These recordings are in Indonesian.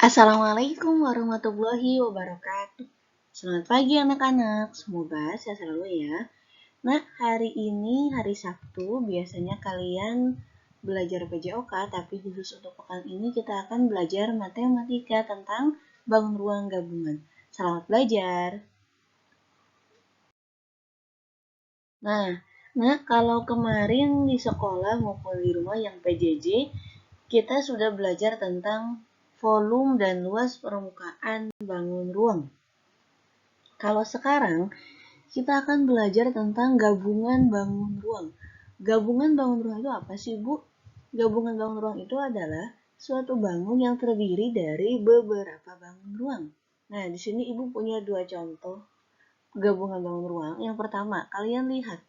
Assalamualaikum warahmatullahi wabarakatuh. Selamat pagi anak-anak, semoga sehat selalu ya. Nah, hari ini hari Sabtu, biasanya kalian belajar PJOK, tapi khusus untuk pekan ini kita akan belajar matematika tentang bangun ruang gabungan. Selamat belajar. Nah, kalau kemarin di sekolah maupun di rumah yang PJJ, kita sudah belajar tentang volume dan luas permukaan bangun ruang. Kalau sekarang, kita akan belajar tentang gabungan bangun ruang. Gabungan bangun ruang itu apa sih, Bu? Gabungan bangun ruang itu adalah suatu bangun yang terdiri dari beberapa bangun ruang. Nah, di sini Ibu punya dua contoh gabungan bangun ruang. Yang pertama, kalian lihat.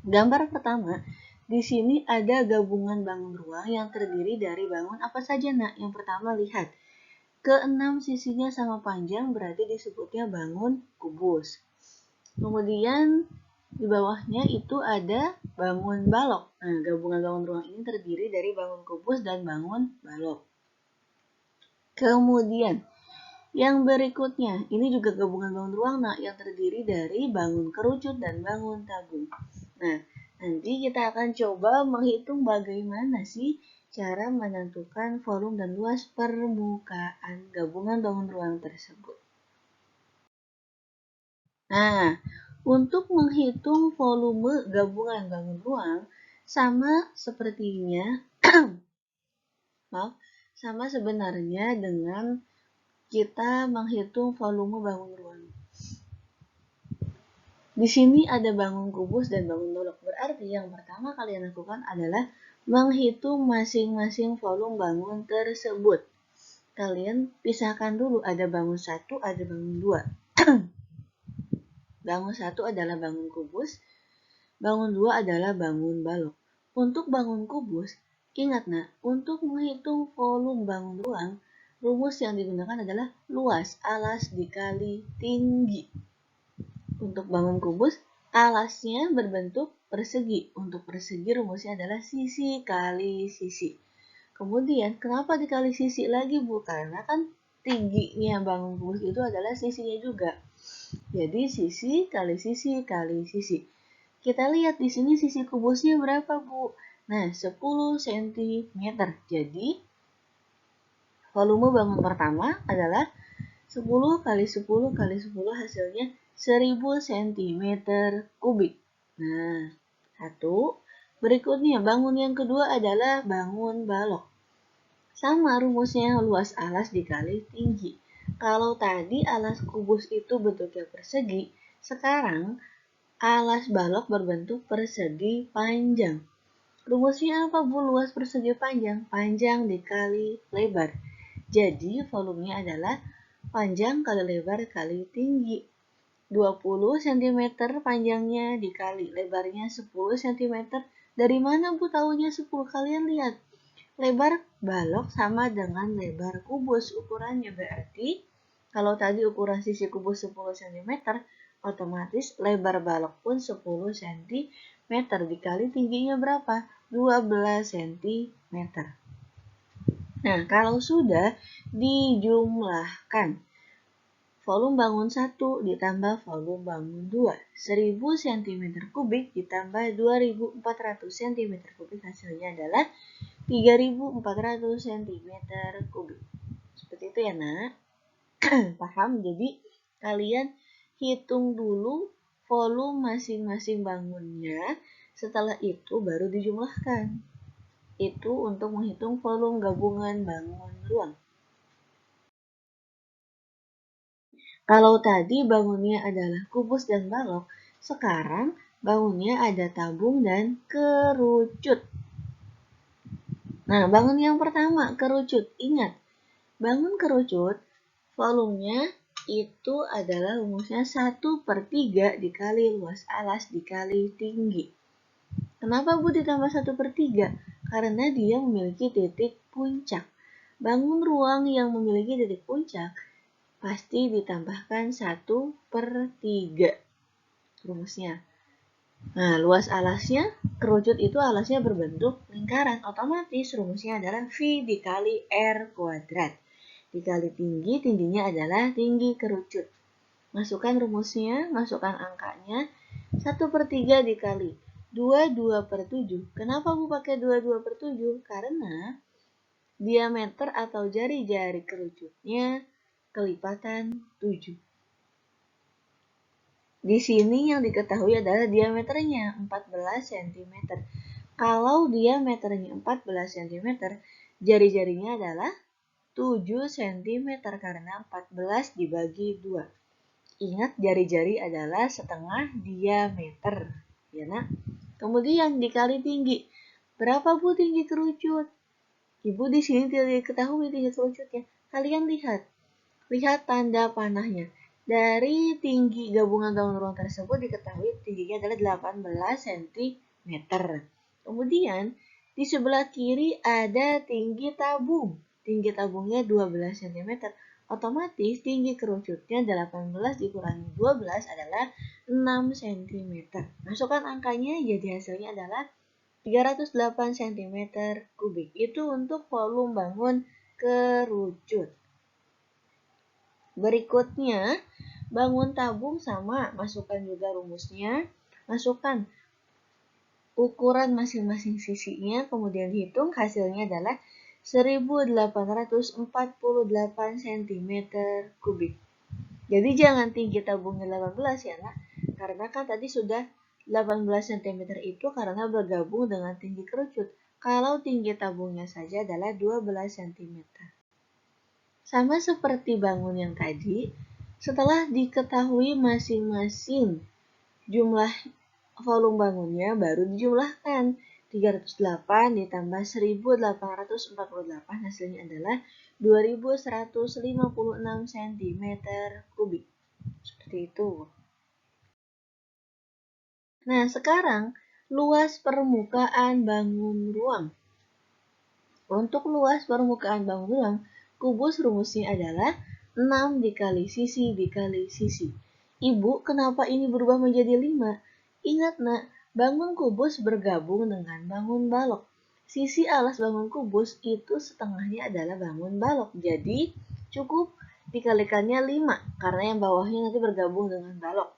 Gambar pertama, di sini ada gabungan bangun ruang yang terdiri dari bangun apa saja, Nak? Yang pertama, lihat. Keenam sisinya sama panjang berarti disebutnya bangun kubus. Kemudian di bawahnya itu ada bangun balok. Nah, gabungan bangun ruang ini terdiri dari bangun kubus dan bangun balok. Kemudian yang berikutnya, ini juga gabungan bangun ruang yang terdiri dari bangun kerucut dan bangun tabung. Nah, nanti kita akan coba menghitung bagaimana sih cara menentukan volume dan luas permukaan gabungan bangun ruang tersebut. Nah, untuk menghitung volume gabungan bangun ruang sama sepertinya sama sebenarnya dengan kita menghitung volume bangun ruang. Di sini ada bangun kubus dan bangun balok. Berarti yang pertama kalian lakukan adalah menghitung masing-masing volume bangun tersebut. Kalian pisahkan dulu, ada bangun 1, ada bangun 2. Bangun 1 adalah bangun kubus, bangun 2 adalah bangun balok. Untuk bangun kubus, ingat untuk menghitung volume bangun ruang, rumus yang digunakan adalah luas alas dikali tinggi. Untuk bangun kubus, alasnya berbentuk persegi. Untuk persegi rumusnya adalah sisi kali sisi. Kemudian, kenapa dikali sisi lagi, Bu? Karena kan tingginya bangun kubus itu adalah sisinya juga. Jadi, sisi kali sisi kali sisi. Kita lihat di sini sisi kubusnya berapa, Bu? Nah, 10 cm. Jadi, volume bangun pertama adalah 10 kali 10 kali 10 hasilnya 1000 cm kubik. Nah, satu. Berikutnya, bangun yang kedua adalah bangun balok. Sama rumusnya, luas alas dikali tinggi. Kalau tadi alas kubus itu bentuknya persegi, sekarang alas balok berbentuk persegi panjang. Rumusnya apa, Bu? Luas persegi panjang. Panjang dikali lebar. Jadi, volumenya adalah panjang kali lebar kali tinggi. 20 cm panjangnya dikali lebarnya 10 cm. Dari mana, Bu, tahunya 10? Kalian lihat. Lebar balok sama dengan lebar kubus ukurannya. Berarti kalau tadi ukuran sisi kubus 10 cm, otomatis lebar balok pun 10 cm. Dikali tingginya berapa? 12 cm. Nah, kalau sudah dijumlahkan, volume bangun 1 ditambah volume bangun 2. 1000 cm kubik ditambah 2400 cm kubik, hasilnya adalah 3400 cm kubik. Seperti itu ya, Nak. Paham? Jadi, kalian hitung dulu volume masing-masing bangunnya. Setelah itu baru dijumlahkan. Itu untuk menghitung volume gabungan bangun ruang. Kalau tadi bangunnya adalah kubus dan balok, sekarang bangunnya ada tabung dan kerucut. Nah, bangun yang pertama, kerucut. Ingat, bangun kerucut, volumenya itu adalah rumusnya 1/3 dikali luas alas dikali tinggi. Kenapa, Bu, ditambah 1/3? Karena dia memiliki titik puncak. Bangun ruang yang memiliki titik puncak pasti ditambahkan 1/3 rumusnya. Nah, luas alasnya, kerucut itu alasnya berbentuk lingkaran. Otomatis rumusnya adalah V dikali R kuadrat. dikali tinggi, tingginya adalah tinggi kerucut. Masukkan rumusnya, masukkan angkanya, 1/3 dikali 22/7. Kenapa Bu pakai 22/7? Karena diameter atau jari-jari kerucutnya kelipatan 7. Di sini yang diketahui adalah diameternya 14 cm. Kalau diameternya 14 cm, jari-jarinya adalah 7 cm karena 14 dibagi 2. Ingat, jari-jari adalah setengah diameter, ya nak? Kemudian dikali tinggi. Berapa Bu tinggi kerucut? Ibu di sini tidak diketahui tinggi kerucutnya. Kalian lihat tanda panahnya. Dari tinggi gabungan bangun ruang tersebut diketahui tingginya adalah 18 cm. Kemudian di sebelah kiri ada tinggi tabung. Tinggi tabungnya 12 cm. Otomatis tinggi kerucutnya 18 dikurangi 12 adalah 6 cm. Masukkan angkanya, jadi hasilnya adalah 308 cm kubik. Itu untuk volume bangun kerucut. Berikutnya, bangun tabung sama, masukkan juga rumusnya. Masukkan ukuran masing-masing sisinya, kemudian hitung, hasilnya adalah 1848 cm kubik. Jadi jangan tinggi tabungnya 18 ya nak, karena kan tadi sudah 18 cm itu karena bergabung dengan tinggi kerucut. Kalau tinggi tabungnya saja adalah 12 cm. Sama seperti bangun yang tadi, setelah diketahui masing-masing jumlah volume bangunnya baru dijumlahkan. 308 ditambah 1848 hasilnya adalah 2156 cm kubik. Seperti itu. Nah, sekarang luas permukaan bangun ruang. Untuk luas permukaan bangun ruang, kubus rumusnya adalah 6 dikali sisi dikali sisi. Ibu, kenapa ini berubah menjadi 5? Ingat nak, bangun kubus bergabung dengan bangun balok. Sisi alas bangun kubus itu setengahnya adalah bangun balok. Jadi cukup dikalikannya 5, karena yang bawahnya nanti bergabung dengan balok.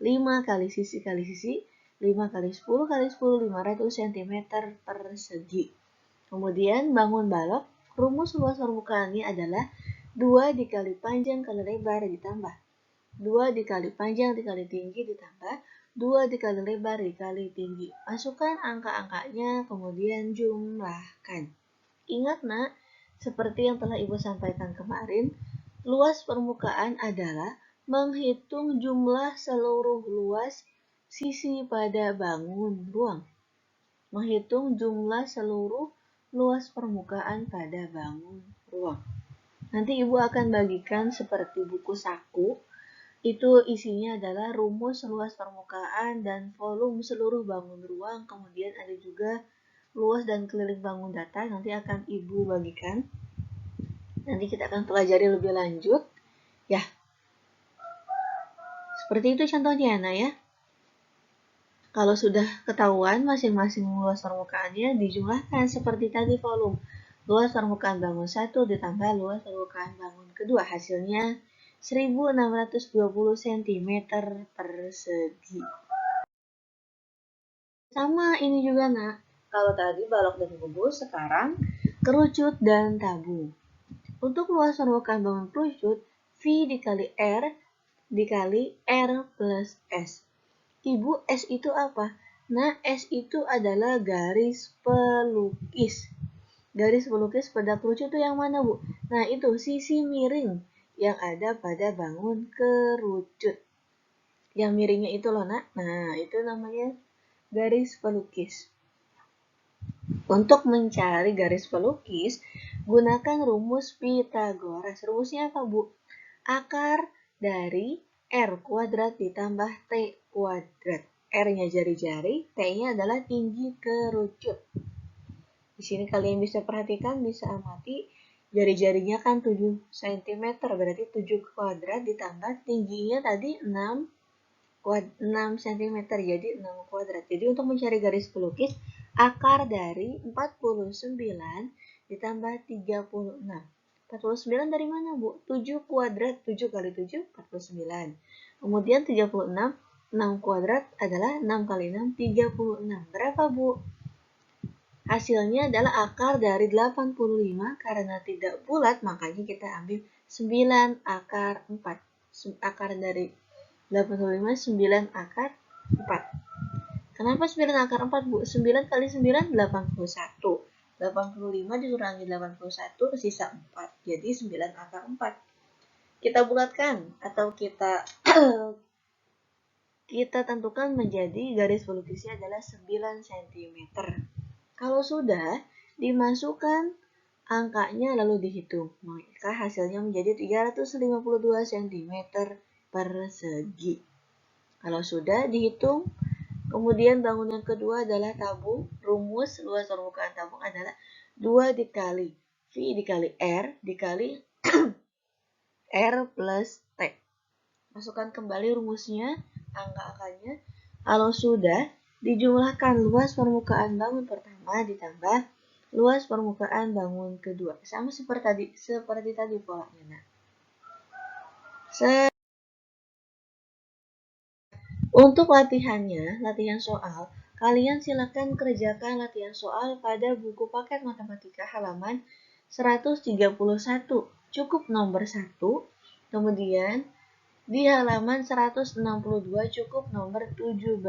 5 kali sisi, 5 kali 10 kali 10, 500 cm persegi. Kemudian bangun balok, rumus luas permukaannya adalah 2 dikali panjang kali lebar ditambah 2 dikali panjang dikali tinggi ditambah 2 dikali lebar dikali tinggi. Masukkan angka-angkanya, kemudian jumlahkan. Ingat nak, seperti yang telah Ibu sampaikan kemarin, luas permukaan adalah menghitung jumlah seluruh luas sisi pada bangun ruang. Menghitung jumlah seluruh luas permukaan pada bangun ruang. Nanti Ibu akan bagikan seperti buku saku. Itu isinya adalah rumus luas permukaan dan volume seluruh bangun ruang. Kemudian ada juga luas dan keliling bangun data. Nanti akan Ibu bagikan. Nanti kita akan pelajari lebih lanjut. Ya, seperti itu contohnya Ana ya. Kalau sudah ketahuan masing-masing luas permukaannya, dijumlahkan seperti tadi volume. Luas permukaan bangun 1 ditambah luas permukaan bangun kedua. Hasilnya 1620 cm persegi. Sama ini juga nak. Kalau tadi balok dan kubus, sekarang kerucut dan tabung. Untuk luas permukaan bangun kerucut, V dikali R dikali R plus S. Ibu, S itu apa? Nah, S itu adalah garis pelukis. Garis pelukis pada kerucut itu yang mana, Bu? Nah, itu sisi miring yang ada pada bangun kerucut. Yang miringnya itu loh, nak. Nah, itu namanya garis pelukis. Untuk mencari garis pelukis, gunakan rumus Pythagoras. Rumusnya apa, Bu? Akar dari R kuadrat ditambah T kuadrat. R-nya jari-jari, T-nya adalah tinggi kerucut. Di sini kalian bisa perhatikan, bisa amati, jari-jarinya kan 7 cm, berarti 7 kuadrat ditambah tingginya tadi 6 cm, jadi 6 kuadrat. Jadi untuk mencari garis pelukis, akar dari 49 ditambah 36. 49 dari mana, Bu? 7 kuadrat, 7 kali 7, 49. Kemudian 36, 6 kuadrat adalah 6 kali 6, 36. Berapa, Bu? Hasilnya adalah akar dari 85, karena tidak bulat, makanya kita ambil 9 akar 4. Akar dari 85, 9 akar 4. Kenapa 9 akar 4, Bu? 9 kali 9, 81. 85 dikurangi 81, tersisa 4. Jadi 9 akar 4. Kita bulatkan atau kita tentukan menjadi garis pelukisnya adalah 9 cm. Kalau sudah, dimasukkan angkanya lalu dihitung. Maka hasilnya menjadi 352 cm persegi. Kalau sudah dihitung, kemudian bangunan kedua adalah tabung. Rumus luas permukaan tabung adalah 2 dikali V dikali R dikali R plus T. Masukkan kembali rumusnya, angka-angkanya. Kalau sudah, dijumlahkan luas permukaan bangun pertama ditambah luas permukaan bangun kedua. Sama seperti tadi polanya. Nah, untuk latihan soal, kalian silakan kerjakan latihan soal pada buku paket matematika halaman 131. Cukup nomor 1. Kemudian di halaman 162 cukup nomor 17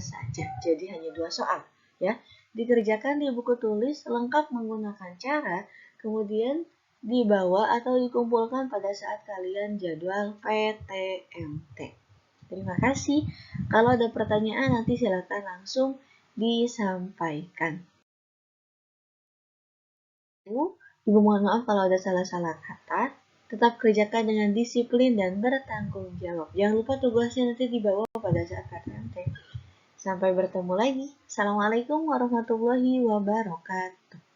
saja. Jadi hanya 2 soal, ya. Dikerjakan di buku tulis lengkap menggunakan cara, kemudian dibawa atau dikumpulkan pada saat kalian jadwal PTMT. Terima kasih. Kalau ada pertanyaan nanti silakan langsung disampaikan. Ibu mohon maaf kalau ada salah-salah kata. Tetap kerjakan dengan disiplin dan bertanggung jawab. Jangan lupa tugasnya nanti dibawa pada saat PTMT. Sampai bertemu lagi. Assalamualaikum warahmatullahi wabarakatuh.